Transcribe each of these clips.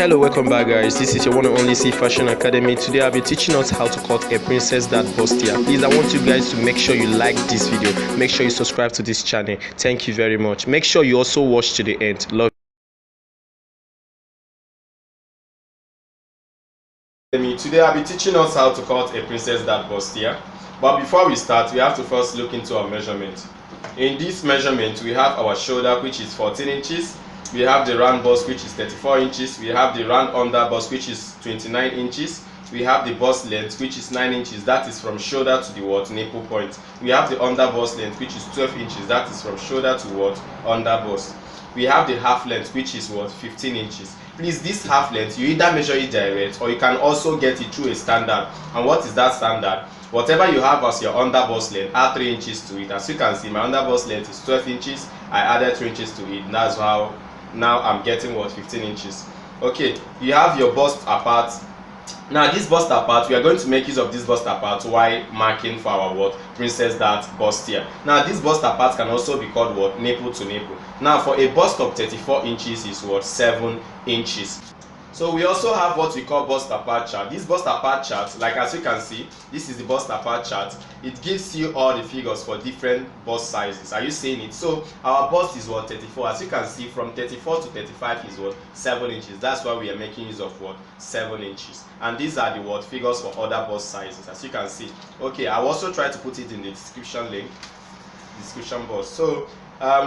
Hello, welcome back guys. This is your one and only C Fashion Academy. Today I'll be teaching us how to cut a Princess Dart Bustier. Please, I want you guys to make sure you like this video. Make sure you subscribe to this channel. Thank you very much. Make sure you also watch to the end. Love. Today I'll be teaching us how to cut a Princess Dart Bustier. But before we start, we have to first look into our measurement. In this measurement, we have our shoulder, which is 14 inches. We have the round bust, which is 34 inches. We have the round under bust, which is 29 inches. We have the bust length, which is 9 inches. That is from shoulder to the nipple point. We have the under bust length, which is 12 inches. That is from shoulder to under bust. We have the half length, which is 15 inches. Please, this half length, you either measure it direct or you can also get it through a standard. And what is that standard? Whatever you have as your under bust length, add 3 inches to it. As you can see, my under bust length is 12 inches. I added 3 inches to it. And that's how now I'm getting 15 inches. Okay, you have your bust apart. Now this bust apart, we are going to make use of this bust apart while marking for our Princess Dart Bustier. Now this bust apart can also be called nipple to nipple. Now for a bust of 34 inches is 7 inches. So we also have what we call bust apart chart. This bust apart chart, like as you can see, this is the bust apart chart. It gives you all the figures for different bust sizes. Are you seeing it? So our bust is 34. As you can see, from 34 to 35 is 7 inches. That's why we are making use of 7 inches. And these are the figures for other bust sizes, as you can see. Okay, I'll also try to put it in the description link, description box. So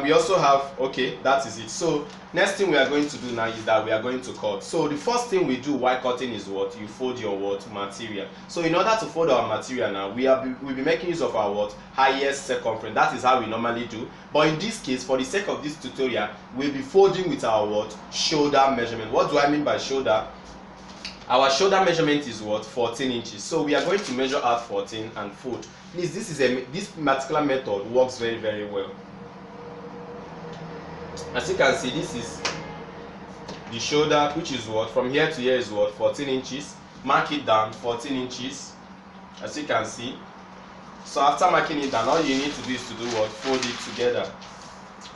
we also have, okay, that is it. So next thing we are going to do now is that we are going to cut. So the first thing we do while cutting is you fold your material. So in order to fold our material now, we'll be making use of our highest circumference. That is how we normally do. But in this case, for the sake of this tutorial, we'll be folding with our shoulder measurement. What do I mean by shoulder? Our shoulder measurement is 14 inches. So we are going to measure out 14 and fold. Please, this particular method works very, very well. As you can see, this is the shoulder, which is from here to here is 14 inches. Mark it down 14 inches, as you can see. So after marking it down, all you need to do is to do fold it together,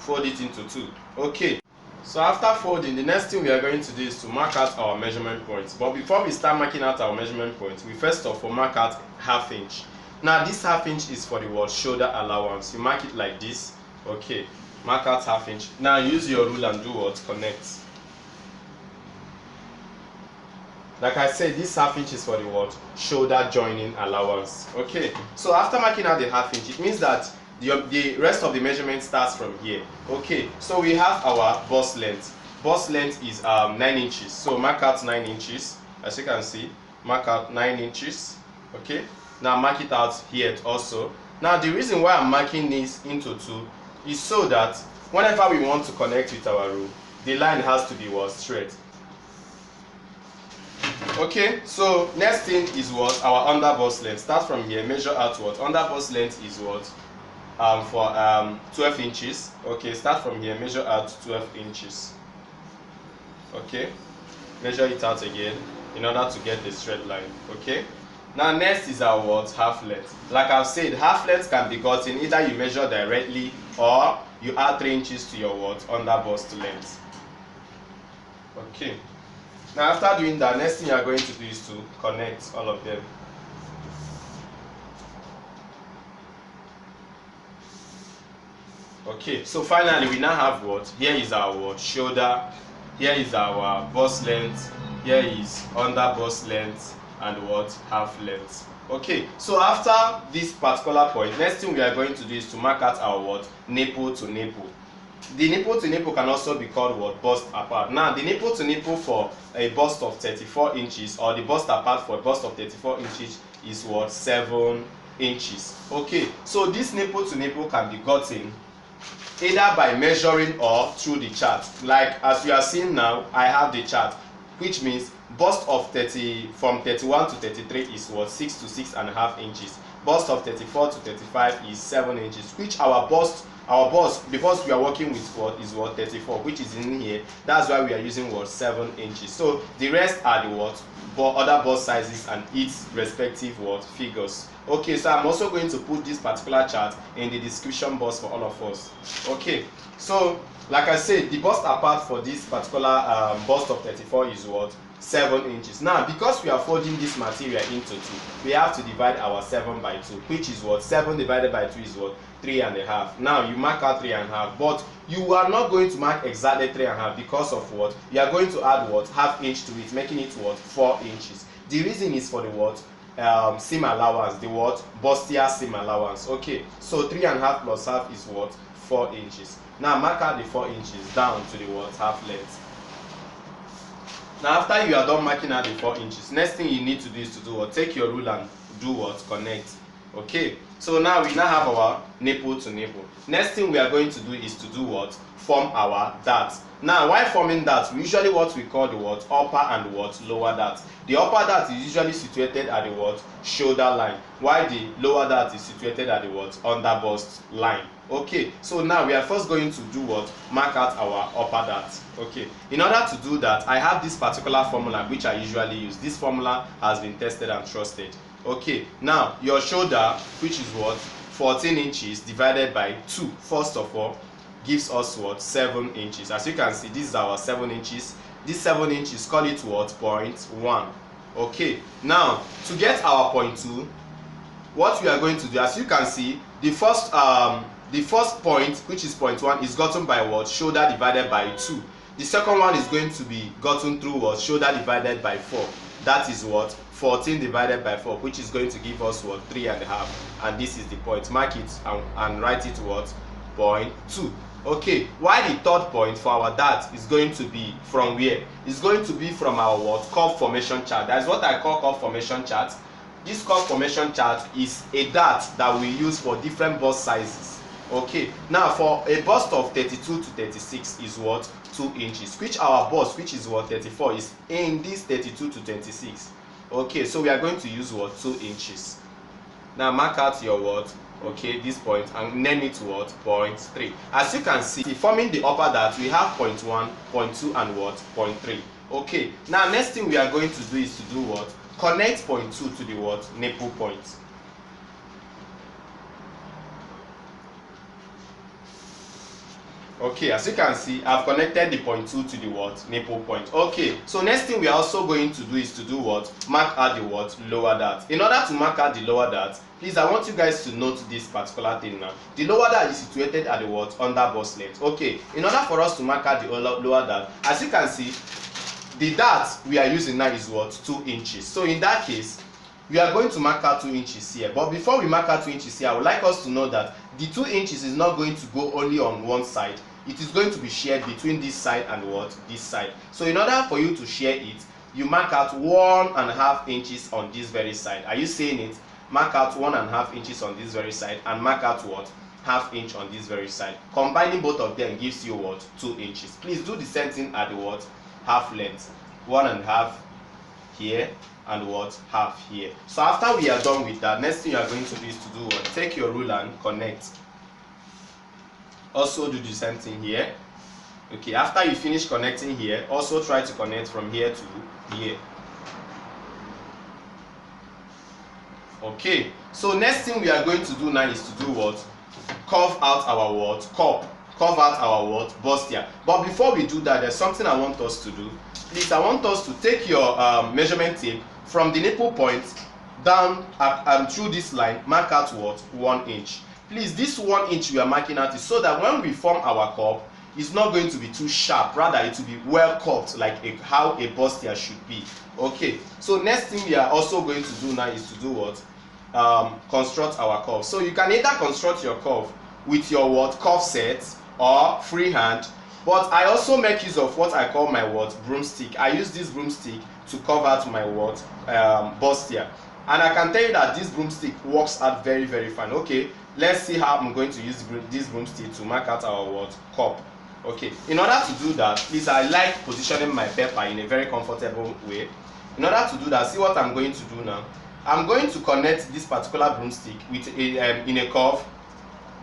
fold it into two. Okay, so after folding, the next thing we are going to do is to mark out our measurement points. But before we start marking out our measurement points, we first of all mark out ½ inch. Now this ½ inch is for the shoulder allowance. You mark it like this. Okay, mark out ½ inch. Now use your rule and do connect. Like I said, this ½ inch is for the shoulder joining allowance. Okay, so after marking out the ½ inch, it means that the rest of the measurement starts from here. Okay, so we have our bust length. Bust length is 9 inches. So mark out 9 inches. As you can see, mark out 9 inches. Okay, now mark it out here also. Now the reason why I'm marking this into two is so that whenever we want to connect with our rule, the line has to be straight. Okay, so next thing is our under bust length. Start from here, measure out under bust length is for 12 inches. Okay, start from here, measure out 12 inches. Okay, measure it out again in order to get a straight line. Okay, now next is our half length. Like I've said, half length can be gotten either you measure directly or you add 3 inches to your under bust length. Okay, now after doing that, next thing you are going to do is to connect all of them. Okay, so finally we now have here is our shoulder, here is our bust length, here is under bust length, and half length. Okay, so after this particular point, next thing we are going to do is to mark out our nipple to nipple. The nipple to nipple can also be called bust apart. Now the nipple to nipple for a bust of 34 inches or the bust apart for a bust of 34 inches is 7 inches. Okay, so this nipple to nipple can be gotten either by measuring or through the chart. Like as you are seeing now, I have the chart, which means bust of from 31 to 33 is 6 to 6.5 inches. bust of 34 to 35 is 7 inches, which our bust, because we are working with what is what 34, which is in here, that's why we are using what 7 inches. So the rest are the what other bust sizes and its respective what figures. Okay, so I'm also going to put this particular chart in the description box for all of us. Okay, so like I said, the bust apart for this particular bust of 34 is what 7 inches. Now because we are folding this material into 2, we have to divide our 7 by 2, which is what 7 divided by 2 is what 3.5. Now you mark out 3.5, but you are not going to mark exactly 3.5 because of what you are going to add what half inch to it, making it what 4 inches. The reason is for the what seam allowance, the what bustier seam allowance. Okay, so 3.5 plus half is what 4 inches. Now mark out the 4 inches down to the what half length. Now after you are done marking out the 4 inches, next thing you need to do is to do what, take your ruler and do what, connect. Okay, so now we have our nipple to nipple. Next thing we are going to do is to do what, form our dart. Now while forming dart, we usually what we call the what upper and what lower dart. The upper dart is usually situated at the what shoulder line, while the lower dart is situated at the what under bust line. Okay, so now we are first going to do what, mark out our upper dart. Okay, in order to do that, I have this particular formula which I usually use. This formula has been tested and trusted. Okay, now your shoulder, which is what 14 inches divided by 2, first of all gives us what 7 inches. As you can see, this is our 7 inches. This 7 inches, call it what 0.1. okay, now to get our 0.2, what we are going to do, as you can see, the first point, which is 0.1, is gotten by what shoulder divided by 2. The second one is going to be gotten through what shoulder divided by 4. That is what 14 divided by 4, which is going to give us what 3.5, and this is the point. Mark it and write it what 0.2. Okay, while the third point for our dart is going to be from where? It's going to be from our what curve formation chart. That is what I call curve formation chart. This curve formation chart is a dart that we use for different bust sizes. Okay, now for a bust of 32 to 36 is what 2 inches, which our bust, which is what 34, is in this 32 to 26. Okay, so we are going to use what 2 inches. Now mark out your what, okay, this point, and name it what 0.3. As you can see, forming the upper dart, we have 0.1, 0.2 and what 0.3. Okay, now next thing we are going to do is to do what, connect 0.2 to the what nipple point. Okay, as you can see, I've connected the 0.2 to the what nipple point. Okay, so next thing we are also going to do is to do what, mark out the what lower dart. In order to mark out the lower dart, please, I want you guys to note this particular thing now. The lower dart is situated at the what under bust length. Okay, in order for us to mark out the lower dart, as you can see, the dart we are using now is what 2 inches. So in that case, we are going to mark out 2 inches here. But before we mark out 2 inches here, I would like us to know that the 2 inches is not going to go only on one side. It is going to be shared between this side and what this side. So in order for you to share it, you mark out 1.5 inches on this very side. Are you seeing it? Mark out 1.5 inches on this very side and mark out what half inch on this very side. Combining both of them gives you what 2 inches. Please do the same thing at the what half length, 1.5 here and what half here. So after we are done with that, next thing you are going to do is to do what, take your ruler and connect. Also do the same thing here. Okay, after you finish connecting here, also try to connect from here to here. Okay, so next thing we are going to do now is to do what, curve out our what curve out our what bustier. But before we do that, there's something I want us to do. Please, I want us to take your measurement tape from the nipple point down and through this line, mark out what 1 inch. Please, this 1 inch we are marking out is so that when we form our curve, it's not going to be too sharp, rather it will be well curved, like how a bustier should be. Okay, so next thing we are also going to do now is to do what, construct our curve. So you can either construct your curve with your what CORSET or freehand, but I also make use of what I call my what broomstick. I use this broomstick to curve out my what bustier, and I can tell you that this broomstick works out very, very fine. Okay, let's see how I'm going to use this broomstick to mark out our what cup. Okay, in order to do that, please, I like positioning my pepper in a very comfortable way. In order to do that, see what I'm going to do now. I'm going to connect this particular broomstick with a in a curve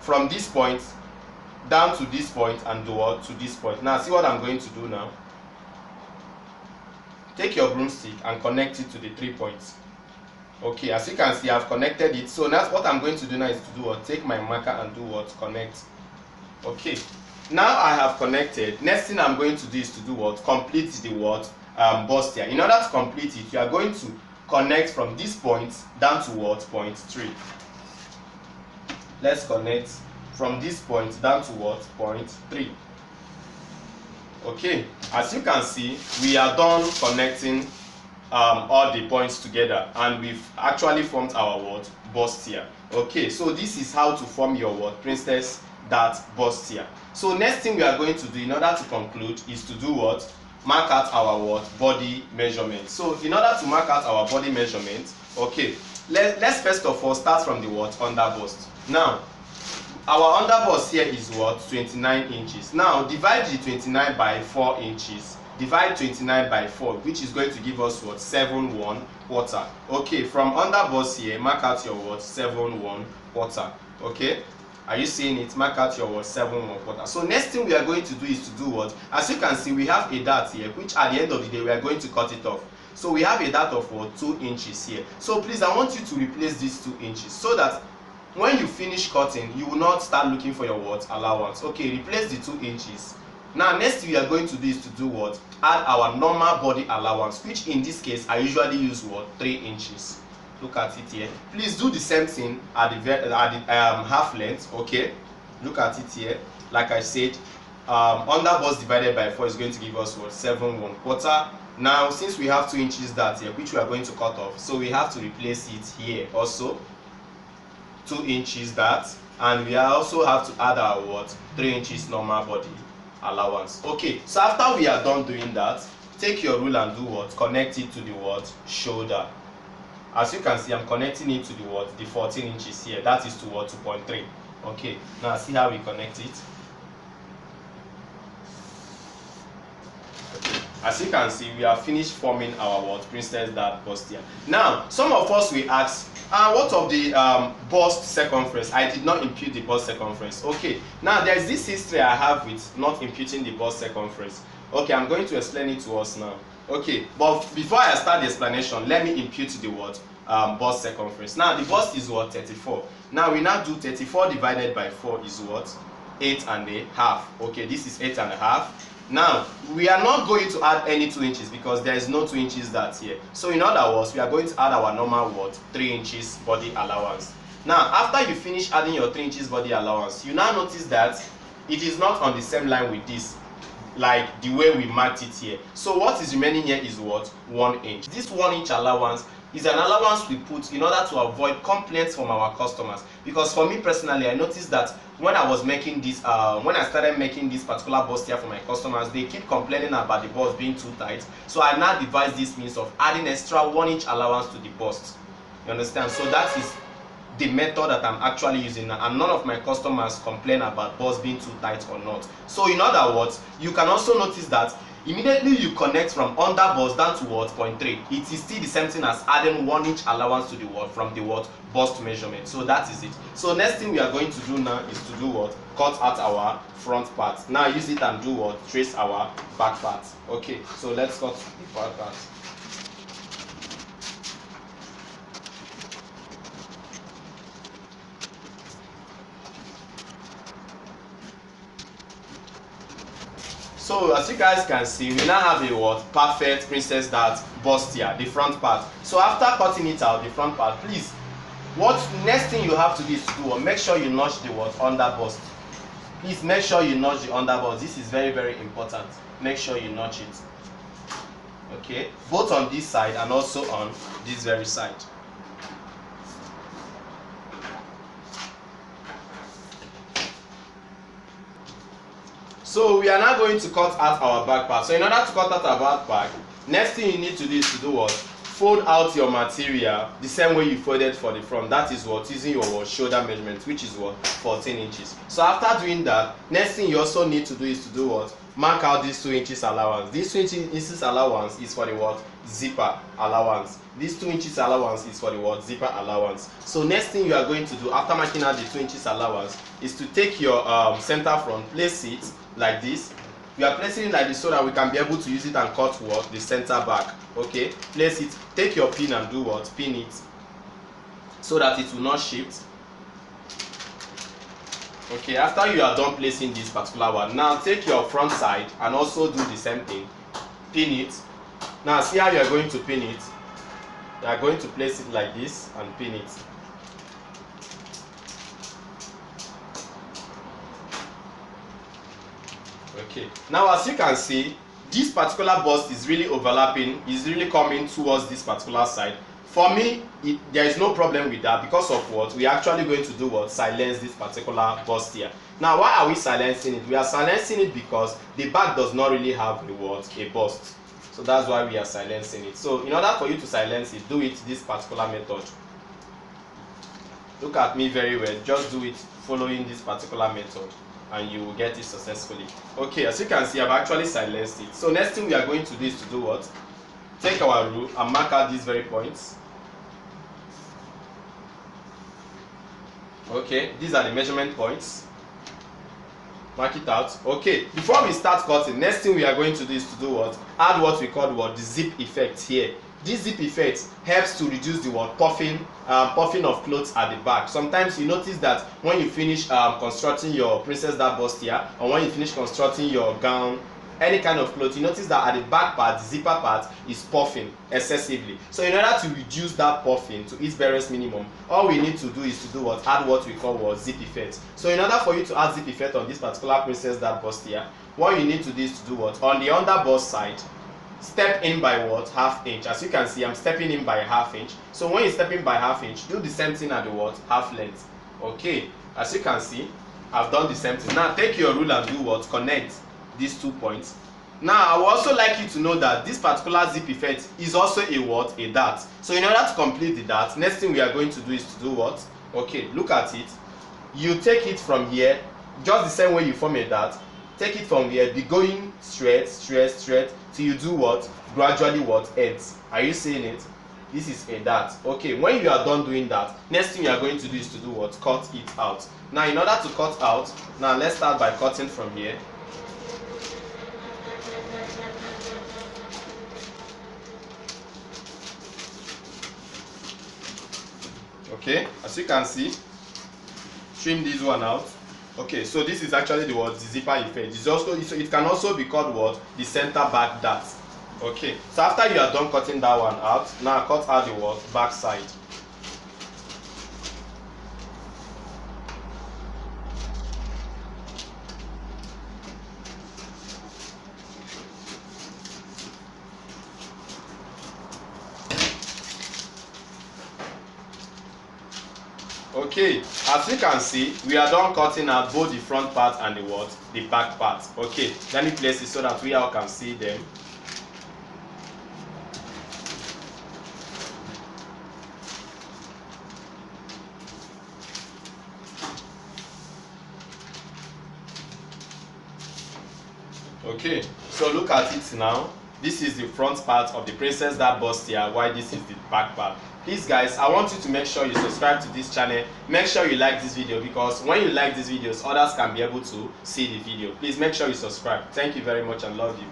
from this point down to this point and to this point. Now see what I'm going to do now. Take your broomstick and connect it to the 3 points. Okay, as you can see, I've connected it. So that's what I'm going to do now, is to do what? Take my marker and do what? Connect. Okay, now I have connected. Next thing I'm going to do is to do what? Complete the what? Bustier. In order to complete it, you are going to connect from this point down to what? Point 3. Let's connect from this point down to what? Point 3. Okay, as you can see, we are done connecting all the points together, and we've actually formed our what? Bustier. Okay, so this is how to form your what? Princess Dart Bustier. So next thing we are going to do in order to conclude is to do what? Mark out our what? Body measurement. So in order to mark out our body measurement, okay, let's first of all start from the what? Underbust. Now our underbust here is what? 29 inches. Now divide the 29 by 4 inches. Divide 29 by 4, which is going to give us what? 7/1/4. Okay, from underbust here, mark out your what? 7/1/4. Okay, are you seeing it? Mark out your what? 7/1/4. So next thing we are going to do is to do what? As you can see, we have a dart here, which at the end of the day we are going to cut it off. So we have a dart of what? 2 inches here. So please, I want you to replace these 2 inches so that when you finish cutting, you will not start looking for your what? Allowance. Okay, replace the 2 inches. Now next thing we are going to do is to do what? Add our normal body allowance, which in this case I usually use what? 3 inches. Look at it here. Please do the same thing at the half length. Okay, look at it here. Like I said, underbust divided by 4 is going to give us what? 7/1/4. Now since we have 2 inches dart here, which we are going to cut off, so we have to replace it here also. 2 inches dart, and we also have to add our what? 3 inches normal body allowance. Okay, so after we are done doing that, take your rule and do what? Connect it to the what? Shoulder. As you can see, I'm connecting it to the what? The 14 inches here. That is to what? 2.3. Okay, now see how we connect it. As you can see, we have finished forming our what? Princess Dart Bustier. Now some of us will ask, what of the bust circumference? I did not impute the bust circumference. Okay, now there is this history I have with not imputing the bust circumference. Okay, I'm going to explain it to us now. Okay, but before I start the explanation, let me impute the what? Bust circumference. Now the bust is what? 34. Now we now do 34 divided by 4 is what? 8.5. Okay, this is 8.5. Now we are not going to add any 2 inches because there is no 2 inches dart here. So in other words, we are going to add our normal what? 3 inches body allowance. Now after you finish adding your 3 inches body allowance, you now notice that it is not on the same line with this, like the way we marked it here. So what is remaining here is what? 1 inch. This 1 inch allowance is an allowance we put in order to avoid complaints from our customers, because for me personally, I noticed that when I was making this when I started making this particular bustier for my customers, they keep complaining about the bust being too tight. So I now devised this means of adding extra 1 inch allowance to the bust. You understand? So that is the method that I'm actually using now, and none of my customers complain about bust being too tight or not. So in other words, you can also notice that immediately you connect from under bust down to what? 0.3, it is still the same thing as adding 1 inch allowance to the what? From the what? Bust measurement. So that is it. So next thing we are going to do now is to do what? Cut out our front part. Now use it and do what? Trace our back part. Okay, so let's cut the back part. So as you guys can see, we now have a what? Perfect Princess Dart Bustier, the front part. So after cutting it out, the front part, please, what next thing you have to do is to do, make sure you notch the what? Under bust. Please make sure you notch the under bust. This is very, very important. Make sure you notch it. Okay, both on this side and also on this very side. So we are now going to cut out our back part. So in order to cut out our back part, next thing you need to do is to do what? Fold out your material the same way you folded for the front. That is what? Using your what? Shoulder measurement, which is what? 14 inches. So after doing that, next thing you also need to do is to do what? Mark out this 2 inches allowance. This 2 inches allowance is for the what? zipper allowance. This 2 inches allowance is for the what? Zipper allowance. So next thing you are going to do after marking out the 2 inches allowance is to take your center front, place it like this. We are placing it like this so that we can be able to use it and cut what? The center back. Okay, place it, take your pin and do what? Pin it so that it will not shift. Okay, after you are done placing this particular one, now take your front side and also do the same thing. Pin it. Now see how you are going to pin it. You are going to place it like this and pin it. Okay, now as you can see, this particular bust is really overlapping, is really coming towards this particular side. For me, there is no problem with that because of what? We are actually going to do what? Silence this particular bust here. Now why are we silencing it? We are silencing it because the back does not really have a what? A bust. So that's why we are silencing it. So in order for you to silence it, do it this particular method. Look at me very well, just do it following this particular method and you will get it successfully. Okay, as you can see, I've actually silenced it. So next thing we are going to do is to do what? Take our rule and mark out these very points. Okay, these are the measurement points. Mark it out. Okay, before we start cutting, next thing we are going to do is to do what? Add what we call what? The zip effect here. This zip effect helps to reduce the what? Puffing of clothes at the back. Sometimes you notice that when you finish constructing your Princess Dart Bustier, or when you finish constructing your gown, any kind of cloth, you notice that at the back part, the zipper part is puffing excessively. So in order to reduce that puffing to its barest minimum, all we need to do is to do what? Add what we call what? Zip effect. So in order for you to add zip effect on this particular Princess Dart Bustier, what you need to do is to do what? On the under bust side, step in by what? Half inch. As you can see, I'm stepping in by half inch. So when you step in by half inch, do the same thing at the what? Half length. Okay, as you can see, I've done the same thing. Now take your rule and do what? Connect these 2 points. Now I would also like you to know that this particular zip effect is also a what? A dart. So in order to complete the dart, next thing we are going to do is to do what? Okay, look at it. You take it from here, just the same way you form a dart. Take it from here, be going straight till you do what? Gradually what? Ends. Are you seeing it? This is a dart. Okay, when you are done doing that, next thing you are going to do is to do what? Cut it out. Now in order to cut out, now let's start by cutting from here. Okay, as you can see, trim this one out. Okay, so this is actually the what? The zipper effect. It can also be called what? The center back dart. Okay, so after you are done cutting that one out, now cut out the what? Back side. Okay, as you can see, we are done cutting out both the front part and the what? The back part. Okay, let me place it so that we all can see them. Okay, so look at it now. This is the front part of the Princess Dart Bustier, while this is the back part. Please guys, I want you to make sure you subscribe to this channel. Make sure you like this video, because when you like these videos, others can be able to see the video. Please make sure you subscribe. Thank you very much and love you.